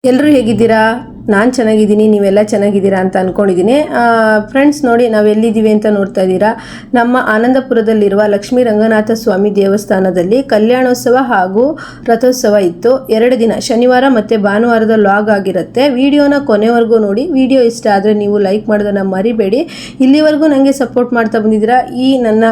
ಎಲ್ಲರೂ ಹೇಗಿದ್ದೀರಾ? ನಾನು ಚೆನ್ನಾಗಿದ್ದೀನಿ, ನೀವೆಲ್ಲ ಚೆನ್ನಾಗಿದ್ದೀರಾ ಅಂತ ಅಂದ್ಕೊಂಡಿದ್ದೀನಿ. ಫ್ರೆಂಡ್ಸ್ ನೋಡಿ, ನಾವು ಎಲ್ಲಿದ್ದೀವಿ ಅಂತ ನೋಡ್ತಾ ಇದ್ದೀರಾ. ನಮ್ಮ ಆನಂದಪುರದಲ್ಲಿರುವ ಲಕ್ಷ್ಮೀ ರಂಗನಾಥ ಸ್ವಾಮಿ ದೇವಸ್ಥಾನದಲ್ಲಿ ಕಲ್ಯಾಣೋತ್ಸವ ಹಾಗೂ ರಥೋತ್ಸವ ಇತ್ತು. 2 ದಿನ, ಶನಿವಾರ ಮತ್ತು ಭಾನುವಾರದ ಲಾಗ್ ಆಗಿರುತ್ತೆ. ವಿಡಿಯೋನ ಕೊನೆವರೆಗೂ ನೋಡಿ. ವಿಡಿಯೋ ಇಷ್ಟ ಆದರೆ ನೀವು ಲೈಕ್ ಮಾಡೋದನ್ನು ಮರಿಬೇಡಿ. ಇಲ್ಲಿವರೆಗೂ ನನಗೆ ಸಪೋರ್ಟ್ ಮಾಡ್ತಾ ಬಂದಿದ್ದೀರಾ. ಈ ನನ್ನ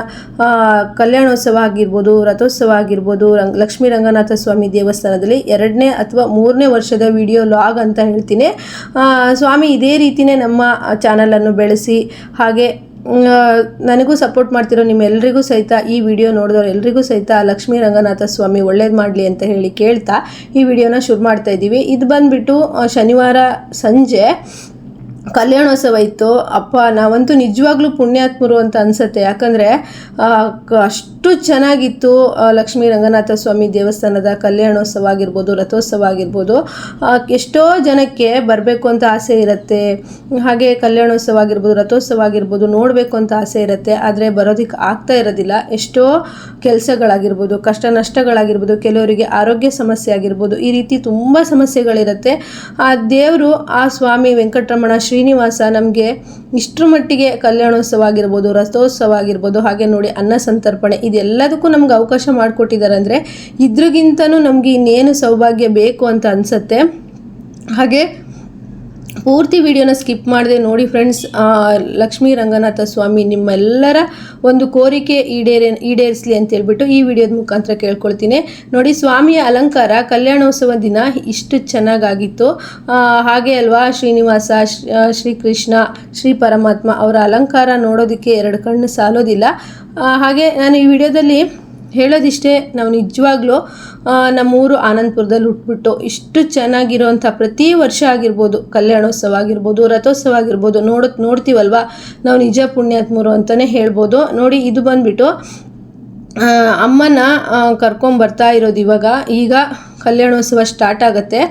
ಕಲ್ಯಾಣೋತ್ಸವ ಆಗಿರ್ಬೋದು, ರಥೋತ್ಸವ ಆಗಿರ್ಬೋದು, ಲಕ್ಷ್ಮೀ ರಂಗನಾಥ ಸ್ವಾಮಿ ದೇವಸ್ಥಾನದಲ್ಲಿ 2ನೇ ಅಥವಾ 3ನೇ ವರ್ಷದ ವಿಡಿಯೋ ಲಾಗ್ ಅಂತ ಹೇಳ್ತೀನಿ. ಸ್ವಾಮಿ ಇದೇ ರೀತಿಯೇ ನಮ್ಮ ಚಾನಲನ್ನು ಬೆಳೆಸಿ, ಹಾಗೆ ನನಗೂ ಸಪೋರ್ಟ್ ಮಾಡ್ತಿರೋ ನಿಮ್ಮೆಲ್ಲರಿಗೂ ಸಹಿತ, ಈ ವಿಡಿಯೋ ನೋಡಿದವರು ಎಲ್ರಿಗೂ ಸಹಿತ ಲಕ್ಷ್ಮೀ ರಂಗನಾಥ ಸ್ವಾಮಿ ಒಳ್ಳೇದು ಮಾಡಲಿ ಅಂತ ಹೇಳಿ ಕೇಳ್ತಾ ಈ ವಿಡಿಯೋನ ಶುರು ಮಾಡ್ತಾ ಇದ್ದೀವಿ. ಇದು ಬಂದುಬಿಟ್ಟು ಶನಿವಾರ ಸಂಜೆ ಕಲ್ಯಾಣೋತ್ಸವ ಇತ್ತು. ಅಪ್ಪ, ನಾವಂತೂ ನಿಜವಾಗ್ಲೂ ಪುಣ್ಯಾತ್ಮರು ಅಂತ ಅನಿಸುತ್ತೆ. ಯಾಕಂದರೆ ಅಷ್ಟು ಚೆನ್ನಾಗಿತ್ತು ಲಕ್ಷ್ಮೀ ರಂಗನಾಥ ಸ್ವಾಮಿ ದೇವಸ್ಥಾನದ ಕಲ್ಯಾಣೋತ್ಸವ ಆಗಿರ್ಬೋದು, ರಥೋತ್ಸವ ಆಗಿರ್ಬೋದು. ಎಷ್ಟೋ ಜನಕ್ಕೆ ಬರಬೇಕು ಅಂತ ಆಸೆ ಇರುತ್ತೆ, ಹಾಗೆ ಕಲ್ಯಾಣೋತ್ಸವ ಆಗಿರ್ಬೋದು, ರಥೋತ್ಸವ ಆಗಿರ್ಬೋದು ನೋಡಬೇಕು ಅಂತ ಆಸೆ ಇರುತ್ತೆ. ಆದರೆ ಬರೋದಕ್ಕೆ ಆಗ್ತಾ ಇರೋದಿಲ್ಲ. ಎಷ್ಟೋ ಕೆಲಸಗಳಾಗಿರ್ಬೋದು, ಕಷ್ಟ ನಷ್ಟಗಳಾಗಿರ್ಬೋದು, ಕೆಲವರಿಗೆ ಆರೋಗ್ಯ ಸಮಸ್ಯೆ ಆಗಿರ್ಬೋದು, ಈ ರೀತಿ ತುಂಬ ಸಮಸ್ಯೆಗಳಿರುತ್ತೆ. ಆ ದೇವರು, ಆ ಸ್ವಾಮಿ ವೆಂಕಟರಮಣ ಶ್ರೀನಿವಾಸ ನಮಗೆ ಇಷ್ಟರ ಮಟ್ಟಿಗೆ ಕಲ್ಯಾಣೋತ್ಸವ ಆಗಿರ್ಬೋದು, ರಥೋತ್ಸವ ಆಗಿರ್ಬೋದು, ಹಾಗೆ ನೋಡಿ ಅನ್ನ ಸಂತರ್ಪಣೆ, ಇದೆಲ್ಲದಕ್ಕೂ ನಮ್ಗೆ ಅವಕಾಶ ಮಾಡಿಕೊಟ್ಟಿದ್ದಾರೆ. ಅಂದರೆ ಇದ್ರಿಗಿಂತನೂ ನಮಗೆ ಇನ್ನೇನು ಸೌಭಾಗ್ಯ ಬೇಕು ಅಂತ ಅನಿಸುತ್ತೆ. ಹಾಗೆ ಪೂರ್ತಿ ವಿಡಿಯೋನ ಸ್ಕಿಪ್ ಮಾಡದೆ ನೋಡಿ ಫ್ರೆಂಡ್ಸ್. ಲಕ್ಷ್ಮೀ ರಂಗನಾಥ ಸ್ವಾಮಿ ನಿಮ್ಮೆಲ್ಲರ ಒಂದು ಕೋರಿಕೆ ಈಡೇರಿಸಲಿ ಅಂತ ಹೇಳ್ಬಿಟ್ಟು ಈ ವಿಡಿಯೋದ ಮುಖಾಂತರ ಕೇಳ್ಕೊಳ್ತೀನಿ. ನೋಡಿ, ಸ್ವಾಮಿಯ ಅಲಂಕಾರ ಕಲ್ಯಾಣೋತ್ಸವ ದಿನ ಇಷ್ಟು ಚೆನ್ನಾಗಾಗಿತ್ತು. ಹಾಗೆ ಅಲ್ವಾ, ಶ್ರೀನಿವಾಸ, ಶ್ರೀಕೃಷ್ಣ, ಶ್ರೀ ಪರಮಾತ್ಮ ಅವರ ಅಲಂಕಾರ ನೋಡೋದಕ್ಕೆ 2 ಕಣ್ಣು ಸಾಲೋದಿಲ್ಲ. ಹಾಗೆ ನಾನು ಈ ವಿಡಿಯೋದಲ್ಲಿ ಹೇಳೋದಿಷ್ಟೇ, ನಾವು ನಿಜವಾಗ್ಲೂ ನಮ್ಮೂರು ಆನಂದಪುರದಲ್ಲಿ ಹುಟ್ಬಿಟ್ಟು ಇಷ್ಟು ಚೆನ್ನಾಗಿರೋಂಥ ಪ್ರತಿ ವರ್ಷ ಆಗಿರ್ಬೋದು, ಕಲ್ಯಾಣೋತ್ಸವ ಆಗಿರ್ಬೋದು, ರಥೋತ್ಸವ ಆಗಿರ್ಬೋದು ನೋಡ್ತೀವಲ್ವ, ನಾವು ನಿಜ ಪುಣ್ಯಾತ್ಮರು ಅಂತಲೇ ಹೇಳ್ಬೋದು. ನೋಡಿ, ಇದು ಬಂದುಬಿಟ್ಟು ಅಮ್ಮನ ಕರ್ಕೊಂಬರ್ತಾ ಇರೋದು. ಈಗ ಕಲ್ಯಾಣೋತ್ಸವ ಸ್ಟಾರ್ಟ್ ಆಗುತ್ತೆ.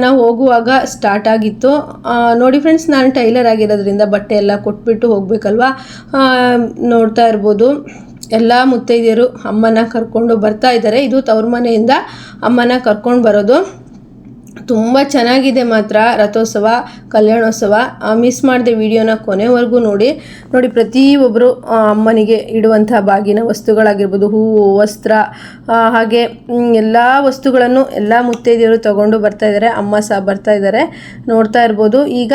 ನಾವು ಹೋಗುವಾಗ ಸ್ಟಾರ್ಟ್ ಆಗಿತ್ತು. ನೋಡಿ ಫ್ರೆಂಡ್ಸ್, ನಾನು ಟೈಲರ್ ಆಗಿರೋದ್ರಿಂದ ಬಟ್ಟೆ ಎಲ್ಲ ಕೊಟ್ಬಿಟ್ಟು ಹೋಗಬೇಕಲ್ವ. ನೋಡ್ತಾ ಇರ್ಬೋದು, ಎಲ್ಲ ಮುತ್ತೈದೆಯರು ಅಮ್ಮನ ಕರ್ಕೊಂಡು ಬರ್ತಾ ಇದ್ದಾರೆ. ಇದು ತವ್ರ ಮನೆಯಿಂದ ಅಮ್ಮನ ಕರ್ಕೊಂಡು ಬರೋದು. ತುಂಬ ಚೆನ್ನಾಗಿದೆ ಮಾತ್ರ ರಥೋತ್ಸವ, ಕಲ್ಯಾಣೋತ್ಸವ. ಮಿಸ್ ಮಾಡಿದೆ ವಿಡಿಯೋನ ಕೊನೆವರೆಗೂ ನೋಡಿ. ಪ್ರತಿಯೊಬ್ಬರು ಅಮ್ಮನಿಗೆ ಇಡುವಂಥ ಬಾಗಿನ ವಸ್ತುಗಳಾಗಿರ್ಬೋದು, ಹೂವು, ವಸ್ತ್ರ, ಹಾಗೆ ಎಲ್ಲ ವಸ್ತುಗಳನ್ನು ಎಲ್ಲ ಮುತ್ತೈದೆಯರು ತಗೊಂಡು ಬರ್ತಾ ಇದ್ದಾರೆ. ಅಮ್ಮ ಸಹ ಬರ್ತಾ ಇದ್ದಾರೆ, ನೋಡ್ತಾ ಇರ್ಬೋದು. ಈಗ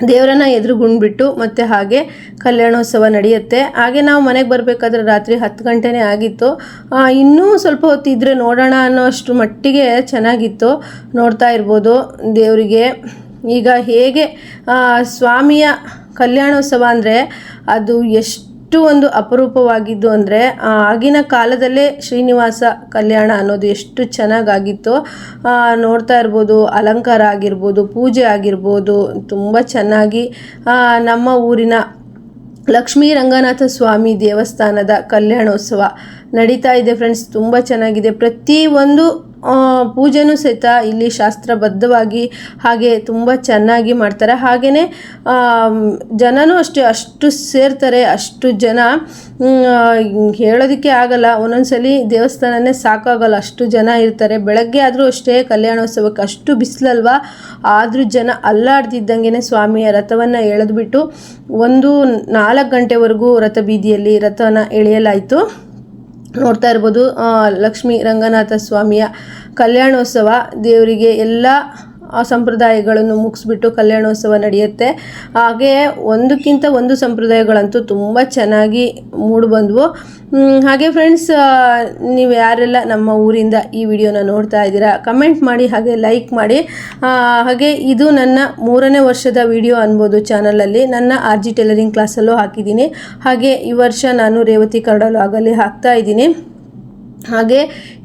ದೇವರನ್ನ ಎದುರುಗುಂಡ್ಬಿಟ್ಟು ಮತ್ತೆ ಹಾಗೆ ಕಲ್ಯಾಣೋತ್ಸವ ನಡೆಯುತ್ತೆ. ಹಾಗೆ ನಾವು ಮನೆಗೆ ಬರಬೇಕಾದ್ರೆ ರಾತ್ರಿ 10 ಗಂಟೆನೇ ಆಗಿತ್ತು. ಇನ್ನೂ ಸ್ವಲ್ಪ ಹೊತ್ತಿದ್ರೆ ನೋಡೋಣ ಅನ್ನೋ ಅಷ್ಟು ಮಟ್ಟಿಗೆ ಚೆನ್ನಾಗಿತ್ತು. ನೋಡ್ತಾ ಇರ್ಬೋದು ದೇವರಿಗೆ. ಈಗ ಹೇಗೆ ಸ್ವಾಮಿಯ ಕಲ್ಯಾಣೋತ್ಸವ ಅಂದರೆ ಅದು ಎಷ್ಟು ಒಂದು ಅಪರೂಪವಾಗಿದ್ದು ಅಂದರೆ, ಆಗಿನ ಕಾಲದಲ್ಲೇ ಶ್ರೀನಿವಾಸ ಕಲ್ಯಾಣ ಅನ್ನೋದು ಎಷ್ಟು ಚೆನ್ನಾಗಾಗಿತ್ತು. ನೋಡ್ತಾ ಇರ್ಬೋದು, ಅಲಂಕಾರ ಆಗಿರ್ಬೋದು, ಪೂಜೆ ಆಗಿರ್ಬೋದು, ತುಂಬ ಚೆನ್ನಾಗಿ ನಮ್ಮ ಊರಿನ ಲಕ್ಷ್ಮೀ ರಂಗನಾಥ ಸ್ವಾಮಿ ದೇವಸ್ಥಾನದ ಕಲ್ಯಾಣೋತ್ಸವ ನಡೀತಾ ಇದೆ ಫ್ರೆಂಡ್ಸ್. ತುಂಬ ಚೆನ್ನಾಗಿದೆ. ಪ್ರತಿಯೊಂದು ಪೂಜೆನೂ ಸಹಿತ ಇಲ್ಲಿ ಶಾಸ್ತ್ರಬದ್ಧವಾಗಿ ಹಾಗೆ ತುಂಬ ಚೆನ್ನಾಗಿ ಮಾಡ್ತಾರೆ. ಹಾಗೆಯೇ ಜನನೂ ಅಷ್ಟು ಸೇರ್ತಾರೆ. ಅಷ್ಟು ಜನ ಹೇಳೋದಕ್ಕೆ ಆಗಲ್ಲ. ಒಂದೊಂದ್ಸಲಿ ದೇವಸ್ಥಾನನೇ ಸಾಕಾಗಲ್ಲ, ಅಷ್ಟು ಜನ ಇರ್ತಾರೆ. ಬೆಳಗ್ಗೆ ಆದರೂ ಅಷ್ಟೇ ಕಲ್ಯಾಣೋತ್ಸವಕ್ಕೆ ಅಷ್ಟು ಬಿಸಿಲಲ್ವ, ಆದರೂ ಜನ ಅಲ್ಲಾಡ್ತಿದ್ದಂಗೆ ಸ್ವಾಮಿಯ ರಥವನ್ನು ಎಳೆದ್ಬಿಟ್ಟು 4 ಗಂಟೆವರೆಗೂ ರಥ ಬೀದಿಯಲ್ಲಿ ರಥನ ಎಳೆಯಲಾಯಿತು. ನೋಡ್ತಾ ಇರ್ಬೋದು, ಲಕ್ಷ್ಮೀ ರಂಗನಾಥ ಸ್ವಾಮಿಯ ಕಲ್ಯಾಣೋತ್ಸವ. ದೇವರಿಗೆ ಎಲ್ಲ ಸಂಪ್ರದಾಯಗಳನ್ನು ಮುಗಿಸ್ಬಿಟ್ಟು ಕಲ್ಯಾಣೋತ್ಸವ ನಡೆಯುತ್ತೆ. ಹಾಗೆ ಒಂದಕ್ಕಿಂತ ಒಂದು ಸಂಪ್ರದಾಯಗಳಂತೂ ತುಂಬ ಚೆನ್ನಾಗಿ ಮೂಡಿಬಂದವು. ಹಾಗೆ ಫ್ರೆಂಡ್ಸ್, ನೀವು ಯಾರೆಲ್ಲ ನಮ್ಮ ಊರಿಂದ ಈ ವಿಡಿಯೋನ ನೋಡ್ತಾ ಇದ್ದೀರಾ ಕಮೆಂಟ್ ಮಾಡಿ, ಹಾಗೆ ಲೈಕ್ ಮಾಡಿ. ಹಾಗೆ ಇದು ನನ್ನ 3ನೇ ವರ್ಷದ ವಿಡಿಯೋ ಅನ್ಬೋದು. ಚಾನಲಲ್ಲಿ ನನ್ನ RG ಟೈಲರಿಂಗ್ ಕ್ಲಾಸಲ್ಲೂ ಹಾಕಿದ್ದೀನಿ. ಹಾಗೆ ಈ ವರ್ಷ ನಾನು ರೇವತಿ ಕನ್ನಡ ಲಾಗಲ್ಲಿ ಹಾಕ್ತಾ ಇದ್ದೀನಿ. ಹಾಗೆ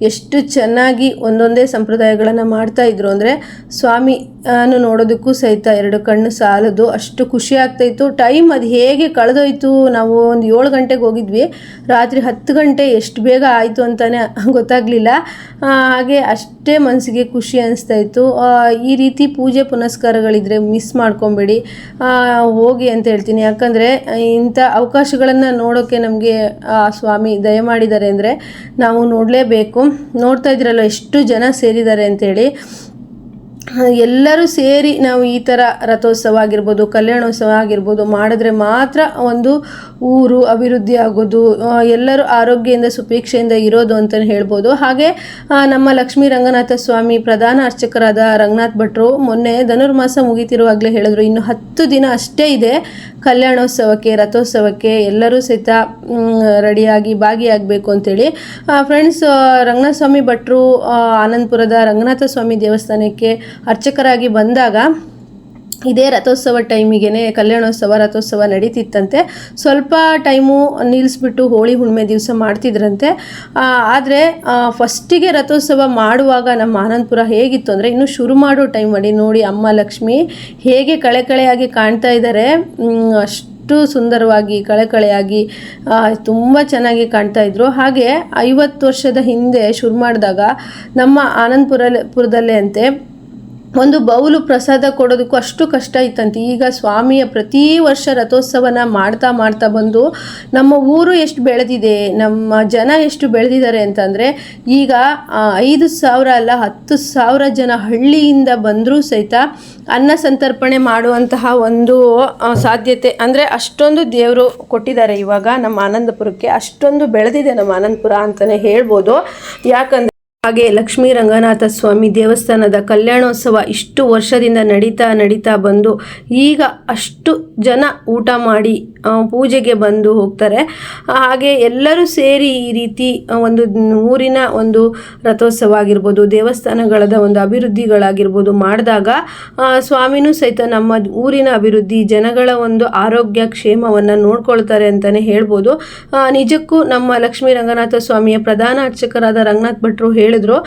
ಎಷ್ಟು ಚೆನ್ನಾಗಿ ಒಂದೊಂದೇ ಸಂಪ್ರದಾಯಗಳನ್ನು ಮಾಡ್ತಾಯಿದ್ರು ಅಂದರೆ ಸ್ವಾಮಿ ನೋಡೋದಕ್ಕೂ ಸಹಿತ 2 ಕಣ್ಣು ಸಾಲದು, ಅಷ್ಟು ಖುಷಿ ಆಗ್ತಾಯಿತ್ತು. ಟೈಮ್ ಅದು ಹೇಗೆ ಕಳೆದೋಯ್ತು. ನಾವು ಒಂದು 7 ಗಂಟೆಗೆ ಹೋಗಿದ್ವಿ, ರಾತ್ರಿ 10 ಗಂಟೆ ಎಷ್ಟು ಬೇಗ ಆಯಿತು ಅಂತಲೇ ಗೊತ್ತಾಗಲಿಲ್ಲ. ಹಾಗೆ ಅಷ್ಟೇ ಮನಸ್ಸಿಗೆ ಖುಷಿ ಅನಿಸ್ತಾಯಿತ್ತು. ಈ ರೀತಿ ಪೂಜೆ ಪುನಸ್ಕಾರಗಳಿದ್ರೆ ಮಿಸ್ ಮಾಡ್ಕೊಬೇಡಿ, ಹೋಗಿ ಅಂತ ಹೇಳ್ತೀನಿ. ಯಾಕಂದರೆ ಇಂಥ ಅವಕಾಶಗಳನ್ನು ನೋಡೋಕ್ಕೆ ನಮಗೆ ಸ್ವಾಮಿ ದಯಮಾಡಿದ್ದಾರೆ ಅಂದರೆ ನಾವು ನೋಡಲೇಬೇಕು. ನೋಡ್ತಾ ಇದ್ರಲ್ಲ ಎಷ್ಟು ಜನ ಸೇರಿದ್ದಾರೆ ಅಂತೇಳಿ. ಎಲ್ಲರೂ ಸೇರಿ ನಾವು ಈ ಥರ ರಥೋತ್ಸವ ಆಗಿರ್ಬೋದು, ಕಲ್ಯಾಣೋತ್ಸವ ಆಗಿರ್ಬೋದು ಮಾಡಿದ್ರೆ ಮಾತ್ರ ಒಂದು ಊರು ಅಭಿವೃದ್ಧಿ ಆಗೋದು, ಎಲ್ಲರೂ ಆರೋಗ್ಯದಿಂದ ಸುಪೀಕ್ಷೆಯಿಂದ ಇರೋದು ಅಂತಲೇ ಹೇಳ್ಬೋದು. ಹಾಗೆ ನಮ್ಮ ಲಕ್ಷ್ಮೀ ರಂಗನಾಥ ಸ್ವಾಮಿ ಪ್ರಧಾನ ಅರ್ಚಕರಾದ ರಂಗನಾಥ್ ಭಟ್ರು ಮೊನ್ನೆ ಧನುರ್ಮಾಸ ಮುಗಿತಿರುವಾಗಲೇ ಹೇಳಿದ್ರು, ಇನ್ನು 10 ದಿನ ಅಷ್ಟೇ ಇದೆ ಕಲ್ಯಾಣೋತ್ಸವಕ್ಕೆ, ರಥೋತ್ಸವಕ್ಕೆ. ಎಲ್ಲರೂ ಸಹಿತ ರೆಡಿಯಾಗಿ ಭಾಗಿಯಾಗಬೇಕು ಅಂತೇಳಿ. ಫ್ರೆಂಡ್ಸ್, ರಂಗನಾಥ ಸ್ವಾಮಿ ಭಟ್ರು ಆನಂದಪುರದ ರಂಗನಾಥ ಸ್ವಾಮಿ ದೇವಸ್ಥಾನಕ್ಕೆ ಅರ್ಚಕರಾಗಿ ಬಂದಾಗ ಇದೇ ರಥೋತ್ಸವ ಟೈಮಿಗೆ ಕಲ್ಯಾಣೋತ್ಸವ ರಥೋತ್ಸವ ನಡೀತಿತ್ತಂತೆ. ಸ್ವಲ್ಪ ಟೈಮು ನಿಲ್ಲಿಸ್ಬಿಟ್ಟು ಹೋಳಿ ಹುಣ್ಣಿಮೆ ದಿವಸ ಮಾಡ್ತಿದ್ರಂತೆ. ಆದರೆ ಫಸ್ಟಿಗೆ ರಥೋತ್ಸವ ಮಾಡುವಾಗ ನಮ್ಮ ಆನಂದಪುರ ಹೇಗಿತ್ತು ಅಂದರೆ, ಇನ್ನು ಶುರು ಮಾಡೋ ಟೈಮಲ್ಲಿ ನೋಡಿ ಅಮ್ಮ ಲಕ್ಷ್ಮಿ ಹೇಗೆ ಕಳೆಯಾಗಿ ಕಾಣ್ತಾ ಇದ್ದಾರೆ, ಅಷ್ಟು ಸುಂದರವಾಗಿ ಕಳೆಯಾಗಿ ತುಂಬ ಚೆನ್ನಾಗಿ ಕಾಣ್ತಾ ಇದ್ರು. ಹಾಗೆ 50 ವರ್ಷದ ಹಿಂದೆ ಶುರು ಮಾಡಿದಾಗ ನಮ್ಮ ಆನಂದಪುರದಲ್ಲೇ ಅಂತೆ ಒಂದು ಬೌಲು ಪ್ರಸಾದ ಕೊಡೋದಕ್ಕೂ ಅಷ್ಟು ಕಷ್ಟ ಇತ್ತಂತೆ. ಈಗ ಸ್ವಾಮಿಯ ಪ್ರತಿ ವರ್ಷ ರಥೋತ್ಸವನ ಮಾಡ್ತಾ ಬಂದು ನಮ್ಮ ಊರು ಎಷ್ಟು ಬೆಳೆದಿದೆ, ನಮ್ಮ ಜನ ಎಷ್ಟು ಬೆಳೆದಿದ್ದಾರೆ ಅಂತಂದರೆ, ಈಗ 5,000 ಅಲ್ಲ 10,000 ಜನ ಹಳ್ಳಿಯಿಂದ ಬಂದರೂ ಸಹಿತ ಅನ್ನ ಸಂತರ್ಪಣೆ ಮಾಡುವಂತಹ ಒಂದು ಸಾಧ್ಯತೆ, ಅಂದರೆ ಅಷ್ಟೊಂದು ದೇವರು ಕೊಟ್ಟಿದ್ದಾರೆ ಇವಾಗ ನಮ್ಮ ಆನಂದಪುರಕ್ಕೆ. ಅಷ್ಟೊಂದು ಬೆಳೆದಿದೆ ನಮ್ಮ ಆನಂದಪುರ ಅಂತಲೇ ಹೇಳ್ಬೋದು. ಯಾಕಂದರೆ ಹಾಗೆ ಲಕ್ಷ್ಮೀ ರಂಗನಾಥ ಸ್ವಾಮಿ ದೇವಸ್ಥಾನದ ಕಲ್ಯಾಣೋತ್ಸವ ಇಷ್ಟು ವರ್ಷದಿಂದ ನಡೀತಾ ಬಂದು ಈಗ ಅಷ್ಟು ಜನ ಊಟ ಮಾಡಿ ಪೂಜೆಗೆ ಬಂದು ಹೋಗ್ತಾರೆ. ಹಾಗೆ ಎಲ್ಲರೂ ಸೇರಿ ಈ ರೀತಿ ಒಂದು ಊರಿನ ಒಂದು ರಥೋತ್ಸವ ಆಗಿರ್ಬೋದು, ದೇವಸ್ಥಾನಗಳದ ಒಂದು ಅಭಿವೃದ್ಧಿಗಳಾಗಿರ್ಬೋದು ಮಾಡಿದಾಗ ಸ್ವಾಮಿನೂ ಸಹಿತ ನಮ್ಮ ಊರಿನ ಅಭಿವೃದ್ಧಿ, ಜನಗಳ ಒಂದು ಆರೋಗ್ಯ ಕ್ಷೇಮವನ್ನು ನೋಡ್ಕೊಳ್ತಾರೆ ಅಂತಲೇ ಹೇಳ್ಬೋದು. ನಿಜಕ್ಕೂ ನಮ್ಮ ಲಕ್ಷ್ಮೀ ರಂಗನಾಥ ಸ್ವಾಮಿಯ ಪ್ರಧಾನ ಅರ್ಚಕರಾದ ರಂಗನಾಥ್ ಭಟ್ರು ಹೇಳಿದ್ರು,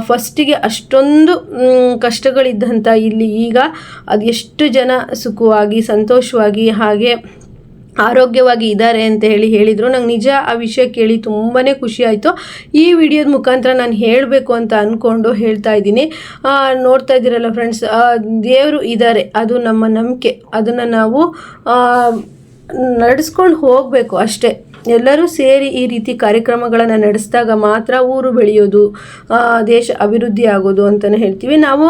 ಫಸ್ಟಿಗೆ ಅಷ್ಟೊಂದು ಕಷ್ಟಗಳಿದ್ದಂಥ ಇಲ್ಲಿ ಈಗ ಅದು ಎಷ್ಟು ಜನ ಸುಖವಾಗಿ ಸಂತೋಷವಾಗಿ ಹಾಗೆ ಆರೋಗ್ಯವಾಗಿ ಇದ್ದಾರೆ ಅಂತ ಹೇಳಿದರು. ನಂಗೆ ನಿಜ ಆ ವಿಷಯ ಕೇಳಿ ತುಂಬಾ ಖುಷಿ ಆಯಿತು. ಈ ವಿಡಿಯೋದ ಮುಖಾಂತರ ನಾನು ಹೇಳಬೇಕು ಅಂತ ಅಂದ್ಕೊಂಡು ಹೇಳ್ತಾ ಇದ್ದೀನಿ. ನೋಡ್ತಾ ಇದ್ದೀರಲ್ಲ ಫ್ರೆಂಡ್ಸ್, ದೇವರು ಇದ್ದಾರೆ, ಅದು ನಮ್ಮ ನಂಬಿಕೆ. ಅದನ್ನು ನಾವು ನಡೆಸ್ಕೊಂಡು ಹೋಗಬೇಕು ಅಷ್ಟೇ. ಎಲ್ಲರೂ ಸೇರಿ ಈ ರೀತಿ ಕಾರ್ಯಕ್ರಮಗಳನ್ನು ನಡೆಸಿದಾಗ ಮಾತ್ರ ಊರು ಬೆಳೆಯೋದು, ದೇಶ ಅಭಿವೃದ್ಧಿ ಆಗೋದು ಅಂತಲೇ ಹೇಳ್ತೀವಿ. ನಾವು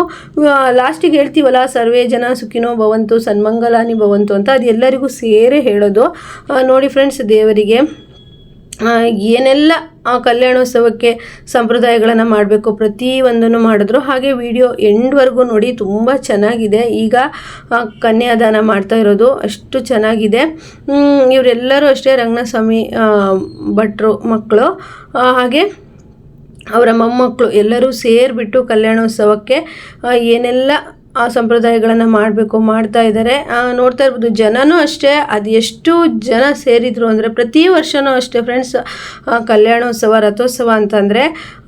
ಲಾಸ್ಟಿಗೆ ಹೇಳ್ತೀವಲ್ಲ, ಸರ್ವೇ ಜನ ಸುಖಿನೋ ಭವಂತು ಸನ್ಮಂಗಲಾನಿ ಭವಂತು ಅಂತ, ಅದು ಎಲ್ಲರಿಗೂ ಸೇರಿ ಹೇಳೋದು. ನೋಡಿ ಫ್ರೆಂಡ್ಸ್, ದೇವರಿಗೆ ಏನೆಲ್ಲ ಕಲ್ಯಾಣೋತ್ಸವಕ್ಕೆ ಸಂಪ್ರದಾಯಗಳನ್ನು ಮಾಡಬೇಕು ಪ್ರತಿಯೊಂದನ್ನು ಮಾಡಿದ್ರು. ಹಾಗೆ ವಿಡಿಯೋ ಎಂಡ್ವರೆಗೂ ನೋಡಿ, ತುಂಬ ಚೆನ್ನಾಗಿದೆ. ಈಗ ಕನ್ಯಾದಾನ ಮಾಡ್ತಾ ಇರೋದು ಅಷ್ಟು ಚೆನ್ನಾಗಿದೆ. ಇವರೆಲ್ಲರೂ ಅಷ್ಟೇ ರಂಗನಾಥ ಸ್ವಾಮಿ ಭಟ್ರು ಮಕ್ಕಳು, ಹಾಗೆ ಅವರ ಮೊಮ್ಮಕ್ಕಳು ಎಲ್ಲರೂ ಸೇರಿಬಿಟ್ಟು ಕಲ್ಯಾಣೋತ್ಸವಕ್ಕೆ ಏನೆಲ್ಲ ಸಂಪ್ರದಾಯಗಳನ್ನು ಮಾಡ್ತಾ ಇದ್ದಾರೆ. ನೋಡ್ತಾ ಇರ್ಬೋದು, ಜನನೂ ಅಷ್ಟೇ ಅದು ಎಷ್ಟು ಜನ ಸೇರಿದ್ರು ಅಂದರೆ, ಪ್ರತಿ ವರ್ಷವೂ ಅಷ್ಟೇ ಫ್ರೆಂಡ್ಸ್, ಕಲ್ಯಾಣೋತ್ಸವ ರಥೋತ್ಸವ ಅಂತಂದರೆ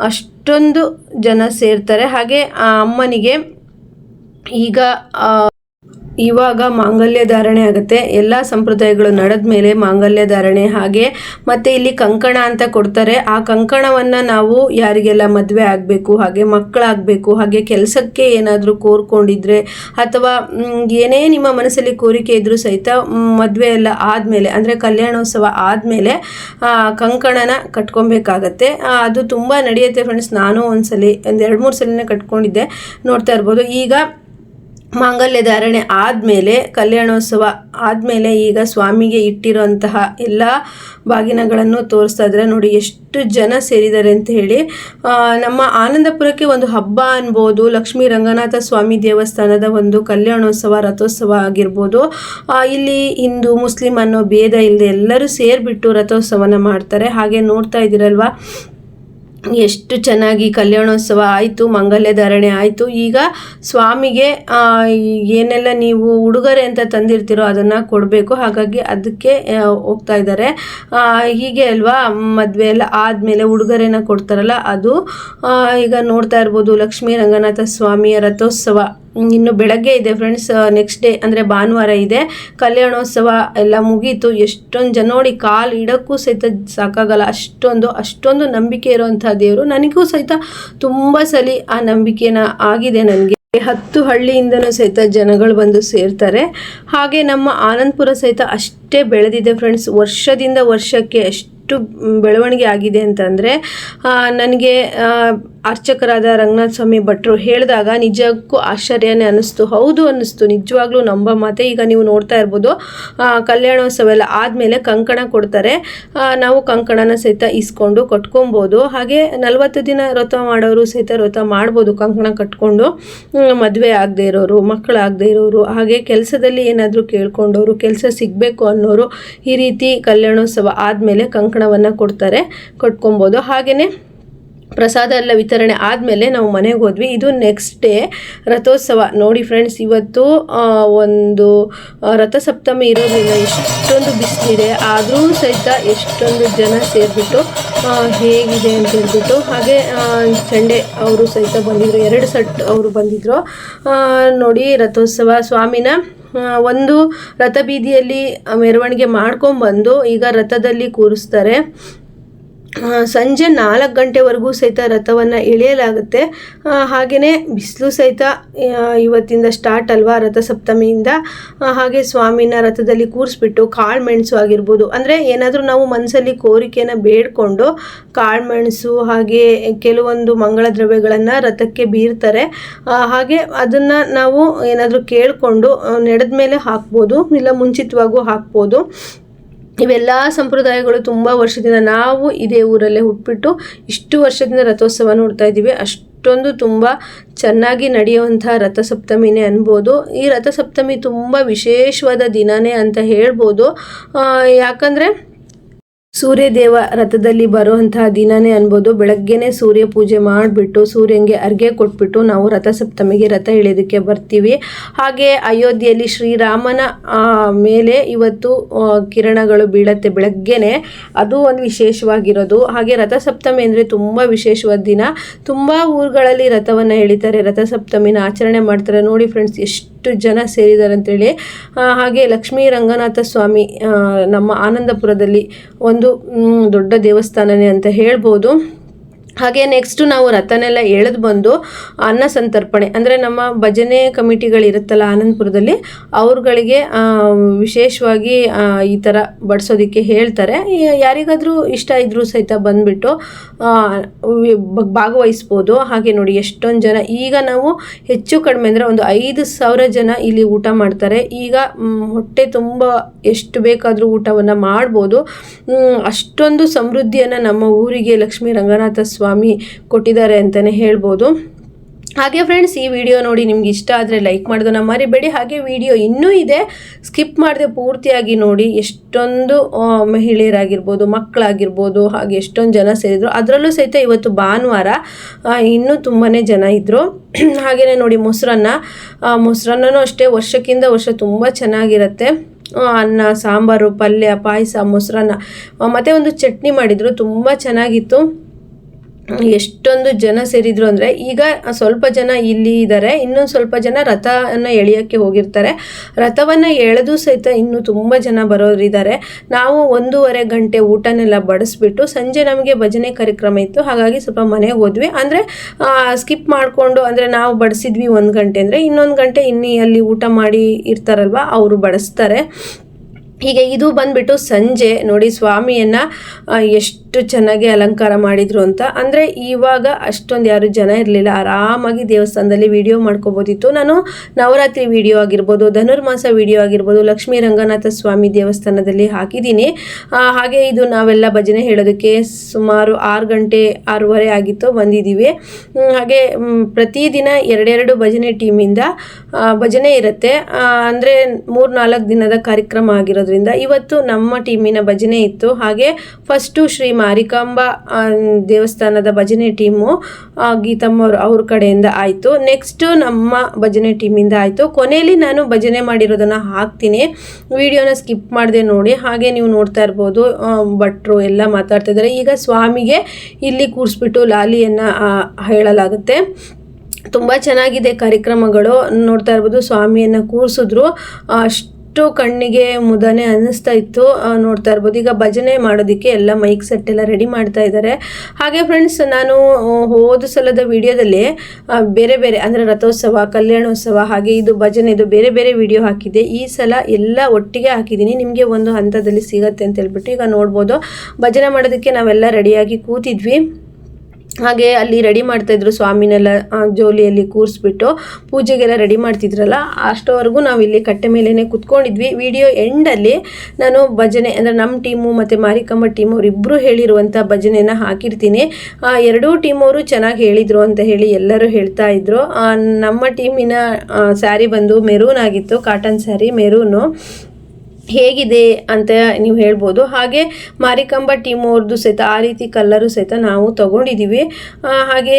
ಅಷ್ಟೊಂದು ಜನ ಸೇರ್ತಾರೆ. ಹಾಗೆ ಆ ಅಮ್ಮನಿಗೆ ಇವಾಗ ಮಾಂಗಲ್ಯ ಧಾರಣೆ ಆಗುತ್ತೆ. ಎಲ್ಲ ಸಂಪ್ರದಾಯಗಳು ನಡೆದ ಮೇಲೆ ಮಾಂಗಲ್ಯ ಧಾರಣೆ, ಹಾಗೆ ಮತ್ತು ಇಲ್ಲಿ ಕಂಕಣ ಅಂತ ಕೊಡ್ತಾರೆ. ಆ ಕಂಕಣವನ್ನು ನಾವು ಯಾರಿಗೆಲ್ಲ ಮದುವೆ ಆಗಬೇಕು, ಹಾಗೆ ಮಕ್ಕಳಾಗಬೇಕು, ಹಾಗೆ ಕೆಲಸಕ್ಕೆ ಏನಾದರೂ ಕೋರ್ಕೊಂಡಿದ್ರೆ ಅಥವಾ ಏನೇ ನಿಮ್ಮ ಮನಸ್ಸಲ್ಲಿ ಕೋರಿಕೆ ಇದ್ದರೂ ಸಹಿತ ಮದುವೆ ಎಲ್ಲ ಆದಮೇಲೆ, ಅಂದರೆ ಕಲ್ಯಾಣೋತ್ಸವ ಆದಮೇಲೆ ಕಂಕಣನ ಕಟ್ಕೊಬೇಕಾಗತ್ತೆ. ಅದು ತುಂಬ ನಡೆಯುತ್ತೆ ಫ್ರೆಂಡ್ಸ್. ನಾನು ಒಂದು 2-3 ಸಲನೇ ಕಟ್ಕೊಂಡಿದ್ದೆ. ನೋಡ್ತಾ ಇರ್ಬೋದು, ಈಗ ಮಾಂಗಲ್ಯ ಧಾರಣೆ ಆದಮೇಲೆ, ಕಲ್ಯಾಣೋತ್ಸವ ಆದಮೇಲೆ ಈಗ ಸ್ವಾಮಿಗೆ ಇಟ್ಟಿರೋಂತಹ ಎಲ್ಲ ಬಾಗಿನಗಳನ್ನು ತೋರಿಸ್ತಾ ಇದ್ದಾರೆ. ನೋಡಿ ಎಷ್ಟು ಜನ ಸೇರಿದ್ದಾರೆ ಅಂತ ಹೇಳಿ. ನಮ್ಮ ಆನಂದಪುರಕ್ಕೆ ಒಂದು ಹಬ್ಬ ಅನ್ಬೋದು. ಲಕ್ಷ್ಮೀ ರಂಗನಾಥ ಸ್ವಾಮಿ ದೇವಸ್ಥಾನದ ಒಂದು ಕಲ್ಯಾಣೋತ್ಸವ ರಥೋತ್ಸವ ಆಗಿರ್ಬೋದು. ಇಲ್ಲಿ ಹಿಂದೂ ಮುಸ್ಲಿಂ ಅನ್ನೋ ಭೇದ ಇಲ್ಲದೆ ಎಲ್ಲರೂ ಸೇರಿಬಿಟ್ಟು ರಥೋತ್ಸವನ ಮಾಡ್ತಾರೆ. ಹಾಗೆ ನೋಡ್ತಾ ಇದ್ದೀರಲ್ವಾ, ಎಷ್ಟು ಚೆನ್ನಾಗಿ ಕಲ್ಯಾಣೋತ್ಸವ ಆಯಿತು, ಮಾಂಗಲ್ಯ ಧಾರಣೆ ಆಯಿತು. ಈಗ ಸ್ವಾಮಿಗೆ ಏನೆಲ್ಲ ನೀವು ಉಡುಗೊರೆ ಅಂತ ತಂದಿರ್ತೀರೋ ಅದನ್ನು ಕೊಡಬೇಕು. ಹಾಗಾಗಿ ಅದಕ್ಕೆ ಹೋಗ್ತಾ ಇದ್ದಾರೆ. ಹೀಗೆ ಅಲ್ವಾ, ಮದುವೆ ಎಲ್ಲ ಆದಮೇಲೆ ಉಡುಗೊರೆನ ಕೊಡ್ತಾರಲ್ಲ ಅದು. ಈಗ ನೋಡ್ತಾ ಇರ್ಬೋದು, ಲಕ್ಷ್ಮೀ ರಂಗನಾಥ ಸ್ವಾಮಿಯ ರಥೋತ್ಸವ ಇನ್ನು ಬೆಳಗ್ಗೆ ಇದೆ ಫ್ರೆಂಡ್ಸ್. ನೆಕ್ಸ್ಟ್ ಡೇ ಅಂದರೆ ಭಾನುವಾರ ಇದೆ. ಕಲ್ಯಾಣೋತ್ಸವ ಎಲ್ಲ ಮುಗೀತು. ಎಷ್ಟೊಂದು ಜನ ನೋಡಿ, ಕಾಲು ಇಡೋಕ್ಕೂ ಸಹಿತ ಸಾಕಾಗಲ್ಲ, ಅಷ್ಟೊಂದು ನಂಬಿಕೆ ಇರೋವಂಥ ದೇವರು. ನನಗೂ ಸಹಿತ ತುಂಬ ಸಲ ಆ ನಂಬಿಕೆನ ಆಗಿದೆ. ನನಗೆ 10 ಹಳ್ಳಿಯಿಂದನೂ ಸಹಿತ ಜನಗಳು ಬಂದು ಸೇರ್ತಾರೆ. ಹಾಗೆ ನಮ್ಮ ಆನಂದಪುರ ಸಹಿತ ಅಷ್ಟೇ ಬೆಳೆದಿದೆ ಫ್ರೆಂಡ್ಸ್. ವರ್ಷದಿಂದ ವರ್ಷಕ್ಕೆ ಎಷ್ಟು ಬೆಳವಣಿಗೆ ಆಗಿದೆ ಅಂತಂದರೆ ನನಗೆ ಅರ್ಚಕರಾದ ರಂಗನಾಥ ಸ್ವಾಮಿ ಭಟ್ರು ಹೇಳಿದಾಗ ನಿಜಕ್ಕೂ ಆಶ್ಚರ್ಯನೇ ಅನ್ನಿಸ್ತು. ಹೌದು ಅನ್ನಿಸ್ತು, ನಿಜವಾಗ್ಲೂ ನಂಬ ಮಾತೆ. ಈಗ ನೀವು ನೋಡ್ತಾ ಇರ್ಬೋದು, ಕಲ್ಯಾಣೋತ್ಸವ ಎಲ್ಲ ಆದಮೇಲೆ ಕಂಕಣ ಕೊಡ್ತಾರೆ. ನಾವು ಕಂಕಣನ ಸಹಿತ ಇಸ್ಕೊಂಡು ಕಟ್ಕೊಬೋದು. ಹಾಗೆ 40 ದಿನ ವ್ರತ ಮಾಡೋರು ಸಹಿತ ವ್ರತ ಮಾಡ್ಬೋದು ಕಂಕಣ ಕಟ್ಕೊಂಡು. ಮದುವೆ ಆಗದೆ ಇರೋರು, ಮಕ್ಕಳಾಗದೆ ಇರೋರು, ಹಾಗೆ ಕೆಲಸದಲ್ಲಿ ಏನಾದರೂ ಕೇಳ್ಕೊಂಡವರು, ಕೆಲಸ ಸಿಗಬೇಕು ಅನ್ನೋರು ಈ ರೀತಿ ಕಲ್ಯಾಣೋತ್ಸವ ಆದಮೇಲೆ ಕಂಕಣವನ್ನು ಕಟ್ಕೊಬೋದು. ಹಾಗೆಯೇ ಪ್ರಸಾದ ಎಲ್ಲ ವಿತರಣೆ ಆದಮೇಲೆ ನಾವು ಮನೆಗೆ ಹೋದ್ವಿ. ಇದು ನೆಕ್ಸ್ಟ್ ಡೇ ರಥೋತ್ಸವ. ನೋಡಿ ಫ್ರೆಂಡ್ಸ್, ಇವತ್ತು ಒಂದು ರಥಸಪ್ತಮಿ ಇರೋದ್ರಿಂದ ಎಷ್ಟೊಂದು ಬಿಸಿಲಿದೆ, ಆದರೂ ಸಹಿತ ಎಷ್ಟೊಂದು ಜನ ಸೇರಿಬಿಟ್ಟು ಹೇಗಿದೆ ಅಂತ ಹೇಳ್ಬಿಟ್ಟು. ಹಾಗೆ ಚಂಡೆ ಅವರು ಸಹಿತ ಬಂದಿದ್ದರು, 2 ಸೆಟ್ ಅವರು ಬಂದಿದ್ದರು. ನೋಡಿ ರಥೋತ್ಸವ ಸ್ವಾಮಿನ ಒಂದು ರಥ ಬೀದಿಯಲ್ಲಿ ಮೆರವಣಿಗೆ ಮಾಡ್ಕೊಂಬಂದು ಈಗ ರಥದಲ್ಲಿ ಕೂರಿಸ್ತಾರೆ. ಸಂಜೆ 4 ಗಂಟೆವರೆಗೂ ಸಹಿತ ರಥವನ್ನು ಎಳೆಯಲಾಗುತ್ತೆ. ಹಾಗೆಯೇ ಬಿಸಿಲು ಸಹಿತ ಇವತ್ತಿಂದ ಸ್ಟಾರ್ಟ್ ಅಲ್ವಾ, ರಥಸಪ್ತಮಿಯಿಂದ. ಹಾಗೆ ಸ್ವಾಮಿನ ರಥದಲ್ಲಿ ಕೂರಿಸ್ಬಿಟ್ಟು ಕಾಳುಮೆಣಸು ಆಗಿರ್ಬೋದು, ಅಂದರೆ ಏನಾದರೂ ನಾವು ಮನಸ್ಸಲ್ಲಿ ಕೋರಿಕೆಯನ್ನು ಬೇಡಿಕೊಂಡು ಕಾಳುಮೆಣಸು ಹಾಗೆ ಕೆಲವೊಂದು ಮಂಗಳ ದ್ರವ್ಯಗಳನ್ನು ರಥಕ್ಕೆ ಬೀರ್ತಾರೆ. ಹಾಗೆ ಅದನ್ನು ನಾವು ಏನಾದರೂ ಕೇಳಿಕೊಂಡು ನಡೆದ ಮೇಲೆ ಹಾಕ್ಬೋದು, ಇಲ್ಲ ಮುಂಚಿತವಾಗೂ ಹಾಕ್ಬೋದು. ಇವೆಲ್ಲ ಸಂಪ್ರದಾಯಗಳು ತುಂಬ ವರ್ಷದಿಂದ, ನಾವು ಇದೇ ಊರಲ್ಲೇ ಹುಟ್ಬಿಟ್ಟು ಇಷ್ಟು ವರ್ಷದಿಂದ ರಥೋತ್ಸವ ನೋಡ್ತಾ ಇದ್ದೀವಿ. ಅಷ್ಟೊಂದು ತುಂಬ ಚೆನ್ನಾಗಿ ನಡೆಯುವಂಥ ರಥಸಪ್ತಮಿನೇ ಅನ್ಬೋದು. ಈ ರಥಸಪ್ತಮಿ ತುಂಬ ವಿಶೇಷವಾದ ದಿನನೇ ಅಂತ ಹೇಳ್ಬೋದು. ಯಾಕಂದರೆ ಸೂರ್ಯದೇವ ರಥದಲ್ಲಿ ಬರುವಂತಹ ದಿನನೇ ಅನ್ಬೋದು. ಬೆಳಗ್ಗೆನೇ ಸೂರ್ಯ ಪೂಜೆ ಮಾಡಿಬಿಟ್ಟು ಸೂರ್ಯನಿಗೆ ಅರ್ಘ್ಯ ಕೊಟ್ಬಿಟ್ಟು ನಾವು ರಥಸಪ್ತಮಿಗೆ ರಥ ಎಳೆಯೋದಕ್ಕೆ ಬರ್ತೀವಿ. ಹಾಗೆ ಅಯೋಧ್ಯೆಯಲ್ಲಿ ಶ್ರೀರಾಮನ ಮೇಲೆ ಇವತ್ತು ಕಿರಣಗಳು ಬೀಳತ್ತೆ ಬೆಳಗ್ಗೆನೆ, ಅದು ಒಂದು ವಿಶೇಷವಾಗಿರೋದು. ಹಾಗೆ ರಥಸಪ್ತಮಿ ಅಂದರೆ ತುಂಬ ವಿಶೇಷವಾದ ದಿನ. ತುಂಬ ಊರುಗಳಲ್ಲಿ ರಥವನ್ನು ಎಳಿತಾರೆ, ರಥಸಪ್ತಮಿನ ಆಚರಣೆ ಮಾಡ್ತಾರೆ. ನೋಡಿ ಫ್ರೆಂಡ್ಸ್, ಎಷ್ಟು ಜನ ಸೇರಿದ್ದಾರೆ ಅಂತೇಳಿ. ಹಾಗೆ ಲಕ್ಷ್ಮೀ ರಂಗನಾಥ ಸ್ವಾಮಿ ನಮ್ಮ ಆನಂದಪುರದಲ್ಲಿ ಒಂದು ದೊಡ್ಡ ದೇವಸ್ಥಾನನೇ ಅಂತ ಹೇಳ್ಬೋದು. ಹಾಗೆ ನೆಕ್ಸ್ಟು ನಾವು ರಥನೆಲ್ಲ ಎಳೆದು ಬಂದು ಅನ್ನ ಸಂತರ್ಪಣೆ, ಅಂದರೆ ನಮ್ಮ ಭಜನೆ ಕಮಿಟಿಗಳಿರುತ್ತಲ್ಲ ಆನಂದಪುರದಲ್ಲಿ, ಅವ್ರುಗಳಿಗೆ ವಿಶೇಷವಾಗಿ ಈ ಥರ ಬಡಿಸೋದಕ್ಕೆ ಹೇಳ್ತಾರೆ. ಯಾರಿಗಾದರೂ ಇಷ್ಟ ಇದ್ರೂ ಸಹಿತ ಬಂದುಬಿಟ್ಟು ಭಾಗವಹಿಸ್ಬೋದು. ಹಾಗೆ ನೋಡಿ ಎಷ್ಟೊಂದು ಜನ, ಈಗ ನಾವು ಹೆಚ್ಚು ಕಡಿಮೆ ಅಂದರೆ ಒಂದು 5,000 ಜನ ಇಲ್ಲಿ ಊಟ ಮಾಡ್ತಾರೆ. ಈಗ ಹೊಟ್ಟೆ ತುಂಬ ಎಷ್ಟು ಬೇಕಾದರೂ ಊಟವನ್ನು ಮಾಡ್ಬೋದು. ಅಷ್ಟೊಂದು ಸಮೃದ್ಧಿಯನ್ನು ನಮ್ಮ ಊರಿಗೆ ಲಕ್ಷ್ಮೀ ರಂಗನಾಥ ಸ್ವಾಮಿ ಕೊಟ್ಟಿದ್ದಾರೆ ಅಂತಲೇ ಹೇಳ್ಬೋದು. ಹಾಗೆ ಫ್ರೆಂಡ್ಸ್, ಈ ವಿಡಿಯೋ ನೋಡಿ ನಿಮ್ಗೆ ಇಷ್ಟ ಆದರೆ ಲೈಕ್ ಮಾಡೋದನ್ನ ಮರಿಬೇಡಿ. ಹಾಗೆ ವಿಡಿಯೋ ಇನ್ನೂ ಇದೆ, ಸ್ಕಿಪ್ ಮಾಡದೆ ಪೂರ್ತಿಯಾಗಿ ನೋಡಿ. ಎಷ್ಟೊಂದು ಮಹಿಳೆಯರಾಗಿರ್ಬೋದು, ಮಕ್ಕಳಾಗಿರ್ಬೋದು, ಹಾಗೆ ಎಷ್ಟೊಂದು ಜನ ಸೇರಿದ್ರು. ಅದರಲ್ಲೂ ಸಹಿತ ಇವತ್ತು ಭಾನುವಾರ ಇನ್ನೂ ತುಂಬಾ ಜನ ಇದ್ದರು. ಹಾಗೆಯೇ ನೋಡಿ ಮೊಸರನ್ನೂ ಅಷ್ಟೇ ವರ್ಷಕ್ಕಿಂತ ವರ್ಷ ತುಂಬ ಚೆನ್ನಾಗಿರುತ್ತೆ. ಅನ್ನ, ಸಾಂಬಾರು, ಪಲ್ಯ, ಪಾಯಸ, ಮೊಸರನ್ನ ಮತ್ತು ಒಂದು ಚಟ್ನಿ ಮಾಡಿದರು, ತುಂಬ ಚೆನ್ನಾಗಿತ್ತು. ಎಷ್ಟೊಂದು ಜನ ಸೇರಿದ್ರು ಅಂದರೆ, ಈಗ ಸ್ವಲ್ಪ ಜನ ಇಲ್ಲಿ ಇದ್ದಾರೆ, ಇನ್ನೊಂದು ಸ್ವಲ್ಪ ಜನ ರಥವನ್ನು ಎಳೆಯೋಕ್ಕೆ ಹೋಗಿರ್ತಾರೆ. ರಥವನ್ನು ಎಳೆದು ಸಹಿತ ಇನ್ನೂ ತುಂಬ ಜನ ಬರೋರಿದ್ದಾರೆ. ನಾವು 1.5 ಗಂಟೆ ಊಟನೆಲ್ಲ ಬಡಿಸ್ಬಿಟ್ಟು ಸಂಜೆ ನಮಗೆ ಭಜನೆ ಕಾರ್ಯಕ್ರಮ ಇತ್ತು, ಹಾಗಾಗಿ ಸ್ವಲ್ಪ ಮನೆಗೆ ಹೋದ್ವಿ. ಅಂದರೆ ಸ್ಕಿಪ್ ಮಾಡಿಕೊಂಡು, ಅಂದರೆ ನಾವು ಬಡಿಸಿದ್ವಿ 1 ಗಂಟೆ ಅಂದರೆ, ಇನ್ನೊಂದು ಗಂಟೆ ಇನ್ನೂ ಅಲ್ಲಿ ಊಟ ಮಾಡಿ ಇರ್ತಾರಲ್ವ ಅವರು ಬಡಿಸ್ತಾರೆ. ಹೀಗೆ ಇದು ಬಂದುಬಿಟ್ಟು ಸಂಜೆ ನೋಡಿ ಸ್ವಾಮಿಯನ್ನು ಎಷ್ಟು ಚೆನ್ನಾಗಿ ಅಲಂಕಾರ ಮಾಡಿದರು ಅಂತ. ಅಂದರೆ ಇವಾಗ ಅಷ್ಟೊಂದು ಯಾರು ಜನ ಇರಲಿಲ್ಲ, ಆರಾಮಾಗಿ ದೇವಸ್ಥಾನದಲ್ಲಿ ವಿಡಿಯೋ ಮಾಡ್ಕೋಬೋದಿತ್ತು. ನಾನು ನವರಾತ್ರಿ ವಿಡಿಯೋ ಆಗಿರ್ಬೋದು, ಧನುರ್ಮಾಸ ವಿಡಿಯೋ ಆಗಿರ್ಬೋದು, ಲಕ್ಷ್ಮೀ ರಂಗನಾಥ ಸ್ವಾಮಿ ದೇವಸ್ಥಾನದಲ್ಲಿ ಹಾಕಿದ್ದೀನಿ. ಹಾಗೆ ಇದು ನಾವೆಲ್ಲ ಭಜನೆ ಹೇಳೋದಕ್ಕೆ ಸುಮಾರು 6 ಗಂಟೆ 6:30 ಆಗಿತ್ತು, ಬಂದಿದ್ದೀವಿ. ಹಾಗೆ ಪ್ರತಿದಿನ 2 ಭಜನೆ ಟೀಮಿಂದ ಭಜನೆ ಇರುತ್ತೆ. ಅಂದರೆ 3-4 ದಿನದ ಕಾರ್ಯಕ್ರಮ ಆಗಿರೋದ್ರಿಂದ ಇವತ್ತು ನಮ್ಮ ಟೀಮಿನ ಭಜನೆ ಇತ್ತು. ಹಾಗೆ ಫಸ್ಟು ಶ್ರೀ ಮಾರಿಕಾಂಬಾ ದೇವಸ್ಥಾನದ ಭಜನೆ ಟೀಮು ಗೀತಮ್ಮ ಅವ್ರ ಕಡೆಯಿಂದ ಆಯಿತು. ನೆಕ್ಸ್ಟು ನಮ್ಮ ಭಜನೆ ಟೀಮಿಂದ ಆಯಿತು. ಕೊನೆಯಲ್ಲಿ ನಾನು ಭಜನೆ ಮಾಡಿರೋದನ್ನು ಹಾಕ್ತೀನಿ, ವಿಡಿಯೋನ ಸ್ಕಿಪ್ ಮಾಡದೆ ನೋಡಿ. ಹಾಗೆ ನೀವು ನೋಡ್ತಾ ಇರ್ಬೋದು, ಭಟ್ರು ಎಲ್ಲ ಮಾತಾಡ್ತಿದ್ದಾರೆ. ಈಗ ಸ್ವಾಮಿಗೆ ಇಲ್ಲಿ ಕೂರಿಸ್ಬಿಟ್ಟು ಲಾಲಿಯನ್ನು ಹೇಳಲಾಗುತ್ತೆ. ತುಂಬ ಚೆನ್ನಾಗಿದೆ ಕಾರ್ಯಕ್ರಮಗಳು, ನೋಡ್ತಾ ಇರ್ಬೋದು. ಸ್ವಾಮಿಯನ್ನು ಕೂರಿಸಿದ್ರು, ಕಣ್ಣಿಗೆ ಮುದನೆ ಅನ್ನಿಸ್ತಾ ಇತ್ತು. ನೋಡ್ತಾ ಇರ್ಬೋದು. ಈಗ ಭಜನೆ ಮಾಡೋದಕ್ಕೆ ಎಲ್ಲ ಮೈಕ್ ಸೆಟ್ ಎಲ್ಲ ರೆಡಿ ಮಾಡ್ತಾ ಇದ್ದಾರೆ. ಹಾಗೆ ಫ್ರೆಂಡ್ಸ್, ನಾನು ಹೋದ ಸಲದ ವಿಡಿಯೋದಲ್ಲಿ ಬೇರೆ ಬೇರೆ ಅಂದರೆ ರಥೋತ್ಸವ, ಕಲ್ಯಾಣೋತ್ಸವ, ಹಾಗೆ ಇದು ಭಜನೆ, ಇದು ಬೇರೆ ಬೇರೆ ವಿಡಿಯೋ ಹಾಕಿದ್ದೆ. ಈ ಸಲ ಎಲ್ಲ ಒಟ್ಟಿಗೆ ಹಾಕಿದ್ದೀನಿ, ನಿಮಗೆ ಒಂದು ಹಂತದಲ್ಲಿ ಸಿಗತ್ತೆ ಅಂತ ಹೇಳ್ಬಿಟ್ಟು. ಈಗ ನೋಡ್ಬೋದು, ಭಜನೆ ಮಾಡೋದಕ್ಕೆ ನಾವೆಲ್ಲ ರೆಡಿಯಾಗಿ ಕೂತಿದ್ವಿ. ಹಾಗೆ ಅಲ್ಲಿ ರೆಡಿ ಮಾಡ್ತಾಯಿದ್ರು ಸ್ವಾಮಿನೆಲ್ಲ ಜೋಲಿಯಲ್ಲಿ ಕೂರಿಸ್ಬಿಟ್ಟು ಪೂಜೆಗೆಲ್ಲ ರೆಡಿ ಮಾಡ್ತಿದ್ರಲ್ಲ, ಅಷ್ಟವರೆಗೂ ನಾವಿಲ್ಲಿ ಕಟ್ಟೆ ಮೇಲೇ ಕುತ್ಕೊಂಡಿದ್ವಿ. ವಿಡಿಯೋ ಎಂಡಲ್ಲಿ ನಾನು ಭಜನೆ ಅಂದರೆ ನಮ್ಮ ಟೀಮು ಮತ್ತು ಮಾರಿಕಮ್ಮ ಟೀಮ್ ಅವರಿಬ್ಬರು ಹೇಳಿರುವಂಥ ಭಜನೆನ ಹಾಕಿರ್ತೀನಿ. ಎರಡೂ ಟೀಮವರು ಚೆನ್ನಾಗಿ ಹೇಳಿದರು ಅಂತ ಹೇಳಿ ಎಲ್ಲರೂ ಹೇಳ್ತಾ ಇದ್ರು. ನಮ್ಮ ಟೀಮಿನ ಸ್ಯಾರಿ ಬಂದು ಮೆರೂನ್ ಆಗಿತ್ತು, ಕಾಟನ್ ಸ್ಯಾರಿ ಮೆರೂನು. ಹೇಗಿದೆ ಅಂತ ನೀವು ಹೇಳ್ಬೋದು. ಹಾಗೆ ಮಾರಿಕಂಬ ಟೀಮ್ ಅವ್ರದ್ದು ಸಹಿತ ಆ ರೀತಿ ಕಲ್ಲರು ಸಹಿತ ನಾವು ತಗೊಂಡಿದ್ದೀವಿ. ಹಾಗೆ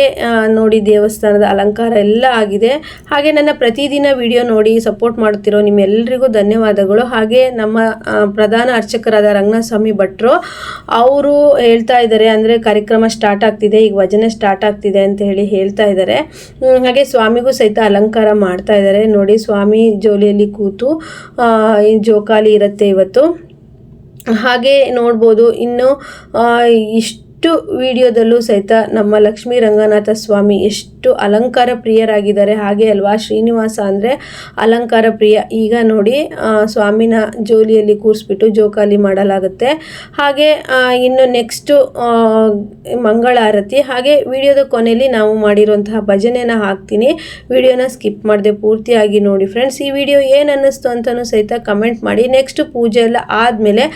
ನೋಡಿ, ದೇವಸ್ಥಾನದ ಅಲಂಕಾರ ಎಲ್ಲ ಆಗಿದೆ. ಹಾಗೆ ನನ್ನ ಪ್ರತಿದಿನ ವಿಡಿಯೋ ನೋಡಿ ಸಪೋರ್ಟ್ ಮಾಡ್ತಿರೋ ನಿಮ್ಮೆಲ್ಲರಿಗೂ ಧನ್ಯವಾದಗಳು. ಹಾಗೆ ನಮ್ಮ ಪ್ರಧಾನ ಅರ್ಚಕರಾದ ರಂಗನಾಥಸ್ವಾಮಿ ಭಟ್ರು ಅವರು ಹೇಳ್ತಾ ಇದ್ದಾರೆ, ಅಂದರೆ ಕಾರ್ಯಕ್ರಮ ಸ್ಟಾರ್ಟ್ ಆಗ್ತಿದೆ, ಈಗ ಭಜನೆ ಸ್ಟಾರ್ಟ್ ಆಗ್ತಿದೆ ಅಂತ ಹೇಳಿ ಹೇಳ್ತಾ ಇದ್ದಾರೆ. ಹಾಗೆ ಸ್ವಾಮಿಗೂ ಸಹಿತ ಅಲಂಕಾರ ಮಾಡ್ತಾ ಇದ್ದಾರೆ. ನೋಡಿ, ಸ್ವಾಮಿ ಜೋಲಿಯಲ್ಲಿ ಕೂತು ಜೋಕಾಲಿ ಇರುತ್ತೆ ಇವತ್ತು. ಹಾಗೆ ನೋಡ್ಬೋದು, ಇನ್ನು ಇಷ್ಟು ವಿಡಿಯೋದಲ್ಲೂ ಸಹಿತ ನಮ್ಮ ಲಕ್ಷ್ಮೀ ರಂಗನಾಥ ಸ್ವಾಮಿ ಎಷ್ಟು ಅಲಂಕಾರ ಪ್ರಿಯರಾಗಿದ್ದಾರೆ. ಹಾಗೆ ಅಲ್ವಾ, ಶ್ರೀನಿವಾಸ ಅಂದರೆ ಅಲಂಕಾರ ಪ್ರಿಯ. ಈಗ ನೋಡಿ, ಸ್ವಾಮಿನ ಜೋಲಿಯಲ್ಲಿ ಕೂರಿಸ್ಬಿಟ್ಟು ಜೋಕಾಲಿ ಮಾಡಲಾಗುತ್ತೆ. ಹಾಗೆ ಇನ್ನು ನೆಕ್ಸ್ಟು ಮಂಗಳಾರತಿ. ಹಾಗೆ ವಿಡಿಯೋದ ಕೊನೆಯಲ್ಲಿ ನಾವು ಮಾಡಿರುವಂತಹ ಭಜನೆನ ಹಾಕ್ತೀನಿ, ವಿಡಿಯೋನ ಸ್ಕಿಪ್ ಮಾಡದೆ ಪೂರ್ತಿಯಾಗಿ ನೋಡಿ ಫ್ರೆಂಡ್ಸ್. ಈ ವಿಡಿಯೋ ಏನು ಅನ್ನಿಸ್ತು ಅಂತಲೂ ಸಹಿತ ಕಮೆಂಟ್ ಮಾಡಿ. ನೆಕ್ಸ್ಟ್ ಪೂಜೆ ಎಲ್ಲ ಆದಮೇಲೆ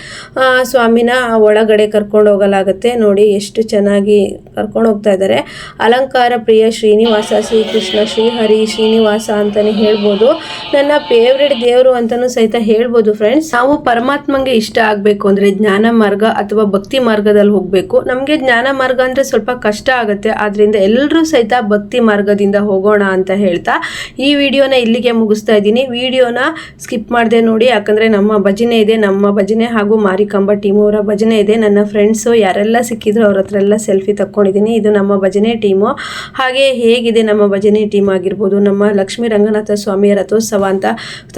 ಸ್ವಾಮಿನ ಒಳಗಡೆ ಕರ್ಕೊಂಡು ಹೋಗಲಾಗುತ್ತೆ. ನೋಡಿ ಎಷ್ಟು ಚೆನ್ನಾಗಿ ಕರ್ಕೊಂಡು ಹೋಗ್ತಾ ಇದ್ದಾರೆ. ಅಲಂಕಾರ ಪ್ರಿಯ ಶ್ರೀನಿವಾಸ, ಶ್ರೀಕೃಷ್ಣ, ಶ್ರೀಹರಿ ಶ್ರೀನಿವಾಸ ಅಂತಲೇ ಹೇಳ್ಬೋದು. ನನ್ನ ಫೇವ್ರೆಟ್ ದೇವರು ಅಂತಲೂ ಸಹಿತ ಹೇಳ್ಬೋದು ಫ್ರೆಂಡ್ಸ್. ನಾವು ಪರಮಾತ್ಮಂಗೆ ಇಷ್ಟ ಆಗಬೇಕು ಅಂದರೆ ಜ್ಞಾನ ಮಾರ್ಗ ಅಥವಾ ಭಕ್ತಿ ಮಾರ್ಗದಲ್ಲಿ ಹೋಗಬೇಕು. ನಮಗೆ ಜ್ಞಾನ ಮಾರ್ಗ ಅಂದರೆ ಸ್ವಲ್ಪ ಕಷ್ಟ ಆಗುತ್ತೆ, ಆದ್ದರಿಂದ ಎಲ್ಲರೂ ಸಹಿತ ಭಕ್ತಿ ಮಾರ್ಗದಿಂದ ಹೋಗೋಣ ಅಂತ ಹೇಳ್ತಾ ಈ ವಿಡಿಯೋನ ಇಲ್ಲಿಗೆ ಮುಗಿಸ್ತಾ ಇದ್ದೀನಿ. ವಿಡಿಯೋನ ಸ್ಕಿಪ್ ಮಾಡದೆ ನೋಡಿ, ಯಾಕಂದರೆ ನಮ್ಮ ಭಜನೆ ಇದೆ, ನಮ್ಮ ಭಜನೆ ಹಾಗೂ ಮಾರಿಕಂಬ ಟೀಮ್ ಅವರ ಭಜನೆ ಇದೆ. ನನ್ನ ಫ್ರೆಂಡ್ಸು ಯಾರೆಲ್ಲ ಸಿಕ್ಕಿದ್ರು ಅವ್ರ ಹತ್ರ ಎಲ್ಲ ಸೆಲ್ಫಿ ತಕ್ಕೊಂಡಿದ್ದೀನಿ. ಇದು ನಮ್ಮ ಭಜನೆ ಟೀಮು. ಹಾಗೆ ಹೇಗಿದೆ ನಮ್ಮ ಭಜನೆ ಟೀಮ್ ಆಗಿರ್ಬೋದು, ನಮ್ಮ ಲಕ್ಷ್ಮೀ ರಂಗನಾಥ ಸ್ವಾಮಿಯ ರಥೋತ್ಸವ ಅಂತ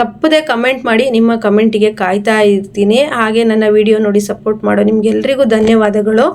ತಪ್ಪದೆ ಕಮೆಂಟ್ ಮಾಡಿ. ನಿಮ್ಮ ಕಮೆಂಟಿಗೆ ಕಾಯ್ತಾ ಇರ್ತೀನಿ. ಹಾಗೆ ನನ್ನ ವಿಡಿಯೋ ನೋಡಿ ಸಪೋರ್ಟ್ ಮಾಡೋ ನಿಮ್ಗೆಲ್ರಿಗೂ ಧನ್ಯವಾದಗಳು.